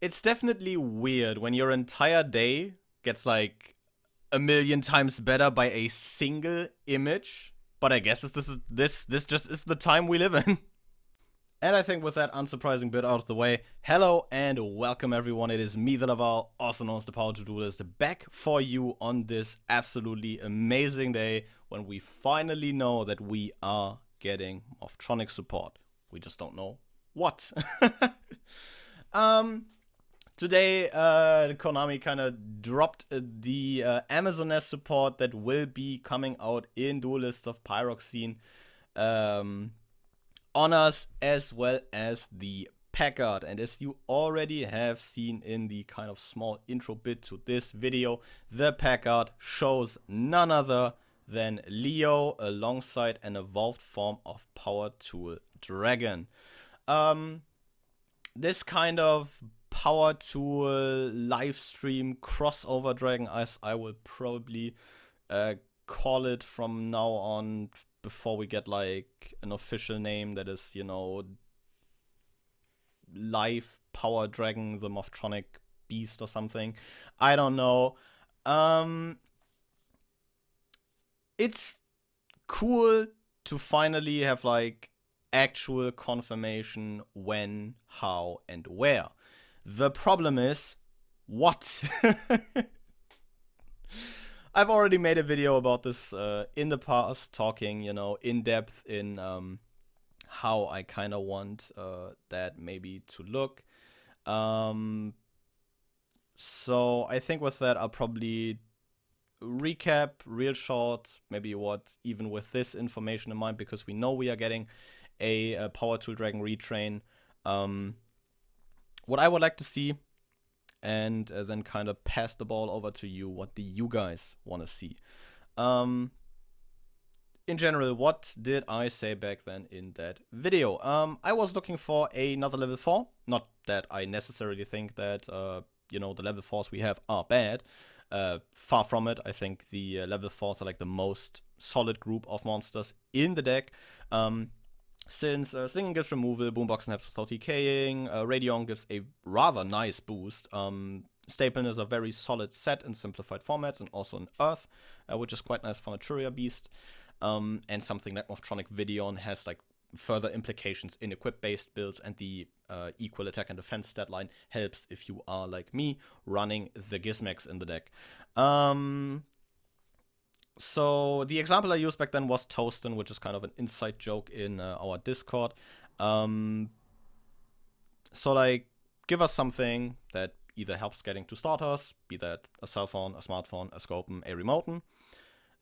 It's definitely weird when your entire day gets like a million times better by a single image. But I guess this just is the time we live in. And I think with that unsurprising bit out of the way, hello and welcome everyone. It is me, the Laval, also known as the Power to Do List, back for you on this absolutely amazing day when we finally know that we are getting Morphtronic support. We just don't know what. um, Today, Konami kind of dropped the Amazon support that will be coming out in Duelists of Pyroxene. Honors as well as the Packard. And as you already have seen in the kind of small intro bit to this video, the Packard shows none other than Leo alongside an evolved form of Power Tool Dragon. This kind of Power Tool live stream crossover dragon, as I will probably call it from now on, before we get like an official name that is, live Power Dragon, the Morphtronic Beast or something. I don't know. It's cool to finally have like actual confirmation when, how, and where. The problem is, what? I've already made a video about this in the past, talking, in depth in how I kind of want that maybe to look. So I think with that, I'll probably recap real short, maybe what, even with this information in mind, because we know we are getting a Power Tool Dragon retrain. What I would like to see, and then kind of pass the ball over to you. What do you guys want to see? In general, what did I say back then in that video? I was looking for another level 4. Not that I necessarily think that, the level 4s we have are bad. Far from it. I think the level 4s are like the most solid group of monsters in the deck. Since Slinging gives removal, Boombox snaps without decaying, Radion gives a rather nice boost. Staplen is a very solid set in simplified formats and also in Earth, which is quite nice for Naturia Beast. And something like Morphtronic Videon has like further implications in equip-based builds, and the equal attack and defense stat line helps if you are like me, running the Gizmex in the deck. So the example I used back then was Toastin, which is kind of an inside joke in our Discord. So like, give us something that either helps getting to starters, be that a cell phone, a smartphone, a Scopen, a Remoten,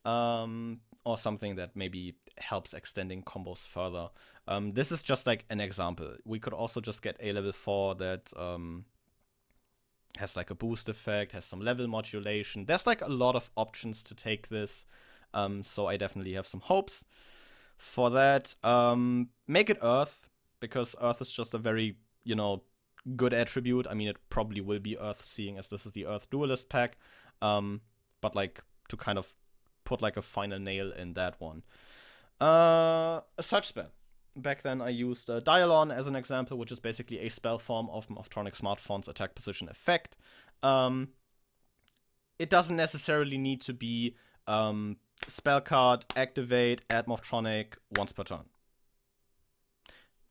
or something that maybe helps extending combos further. This is just like an example. We could also just get a level 4 that has like a boost effect, has some level modulation. There's like a lot of options to take this. So I definitely have some hopes for that. Make it Earth, because Earth is just a very, good attribute. I mean, it probably will be Earth, seeing as this is the Earth Duelist pack. But like, to kind of put like a final nail in that one. A Search spell. Back then I used Dialon as an example, which is basically a spell form of Morphtronic Smartphone's attack position effect. It doesn't necessarily need to be spell card, activate, add Morphtronic once per turn.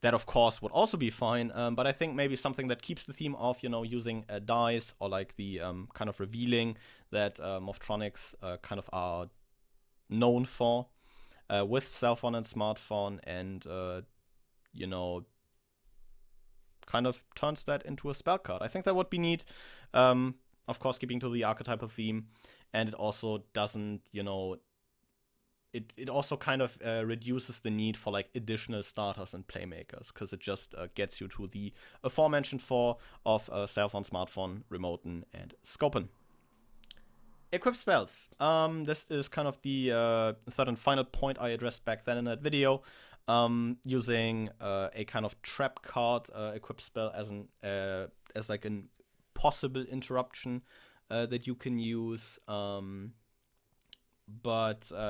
That, of course, would also be fine, but I think maybe something that keeps the theme of, using dice, or like the kind of revealing that Morphtronics kind of are known for. With cell phone and smartphone, and kind of turns that into a spell card. I think that would be neat. Of course, keeping to the archetypal theme, and it also doesn't, it also kind of reduces the need for like additional starters and playmakers, because it just gets you to the aforementioned 4 of cell phone, smartphone, Remoten, and Scopen. Equip spells. This is kind of the third and final point I addressed back then in that video. Using a kind of trap card equip spell as like a possible interruption that you can use. But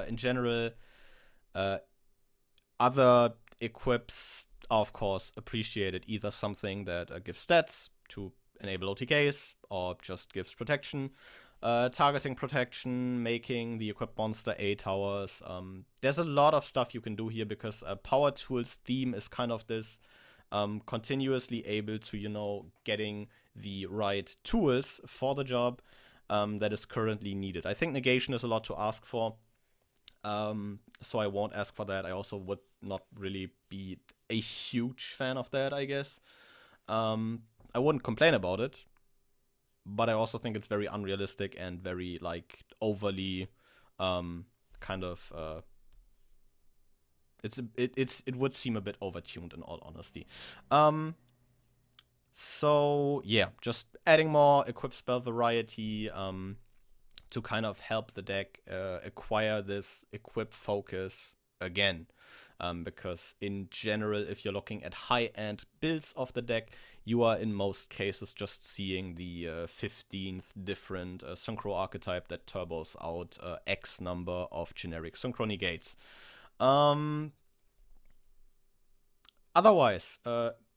in general, other equips are of course appreciated. Either something that gives stats to enable OTKs or just gives protection. Targeting protection, making the equipped monster A towers. There's a lot of stuff you can do here because Power Tool's theme is kind of this continuously able to, getting the right tools for the job that is currently needed. I think negation is a lot to ask for, so I won't ask for that. I also would not really be a huge fan of that, I guess. I wouldn't complain about it, but I also think it's very unrealistic and very overly kind of it would seem a bit overtuned in all honesty. So yeah, just adding more equip spell variety to kind of help the deck acquire this equip focus again. Because in general, if you're looking at high-end builds of the deck, you are in most cases just seeing the 15th different synchro archetype that turbos out X number of generic synchro negates. Otherwise,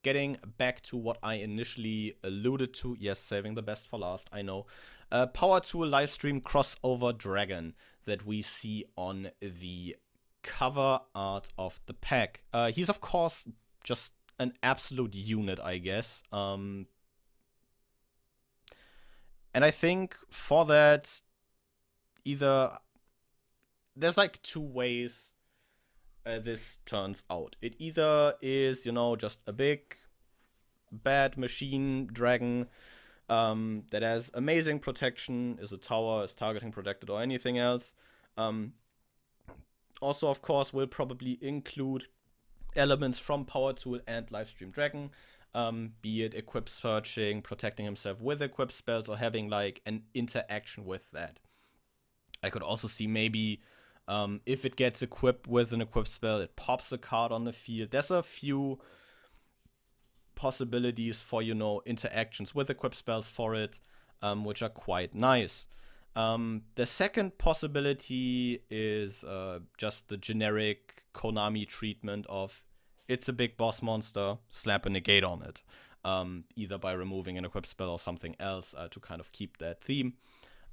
getting back to what I initially alluded to, yes, saving the best for last, I know. Power Tool Livestream Crossover Dragon that we see on the cover art of the pack. He's of course just an absolute unit, I guess. And I think for that, either there's two ways this turns out. It either is, just a big bad machine dragon that has amazing protection, is a tower, is targeting protected, or anything else. Also, of course, will probably include elements from Power Tool and Livestream Dragon, be it equip searching, protecting himself with equip spells, or having an interaction with that. I could also see maybe if it gets equipped with an equip spell, it pops a card on the field. There's a few possibilities for, interactions with equip spells for it, which are quite nice. The second possibility is just the generic Konami treatment of it's a big boss monster, slap a negate on it. Either by removing an equip spell or something else to kind of keep that theme.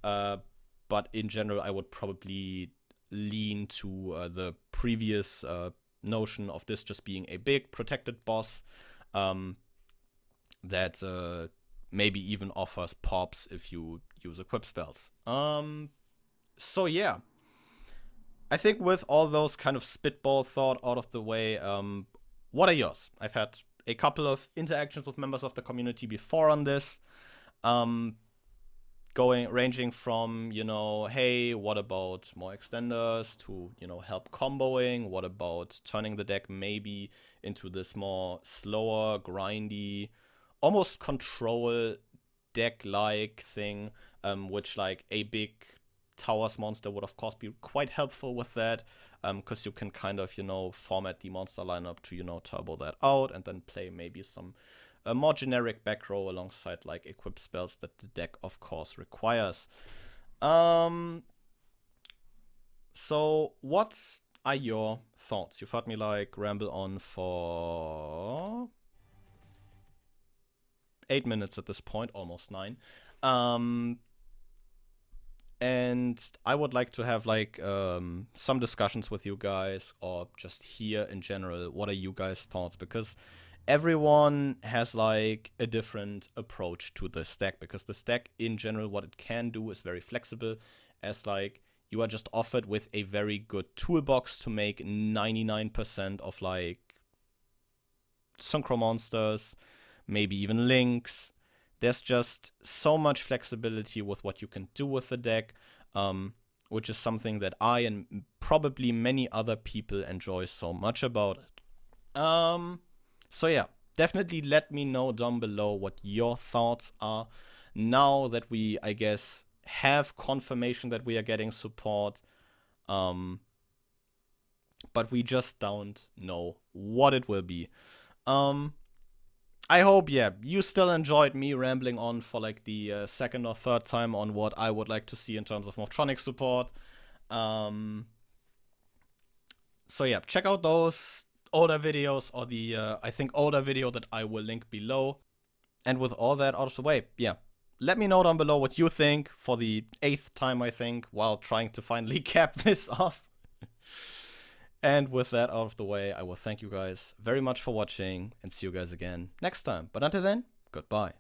But in general, I would probably lean to the previous notion of this just being a big protected boss that maybe even offers pops if you use equip spells. So yeah, I think with all those kind of spitball thought out of the way, what are yours? I've had a couple of interactions with members of the community before on this, ranging from, hey, what about more extenders to, help comboing? What about turning the deck maybe into this more slower, grindy, almost control deck-like thing, which a big towers monster would of course be quite helpful with that, because you can kind of, format the monster lineup to, turbo that out and then play maybe some more generic back row alongside equip spells that the deck of course requires. So what are your thoughts? You've heard me ramble on for 8 minutes at this point, almost 9. And I would like to have some discussions with you guys, or just hear in general what are you guys' thoughts, because everyone has a different approach to this deck, because this deck in general, what it can do is very flexible, as you are just offered with a very good toolbox to make 99% of synchro monsters, maybe even links. There's just so much flexibility with what you can do with the deck, which is something that I and probably many other people enjoy so much about it. So yeah, definitely let me know down below what your thoughts are now that we, I guess, have confirmation that we are getting support, but we just don't know what it will be. I hope, you still enjoyed me rambling on for the second or third time on what I would like to see in terms of Morphtronic support. So yeah, check out those older videos, or the, I think, older video that I will link below. And with all that out of the way, yeah, let me know down below what you think for the 8th time, I think, while trying to finally cap this off. And with that out of the way, I will thank you guys very much for watching and see you guys again next time. But until then, goodbye.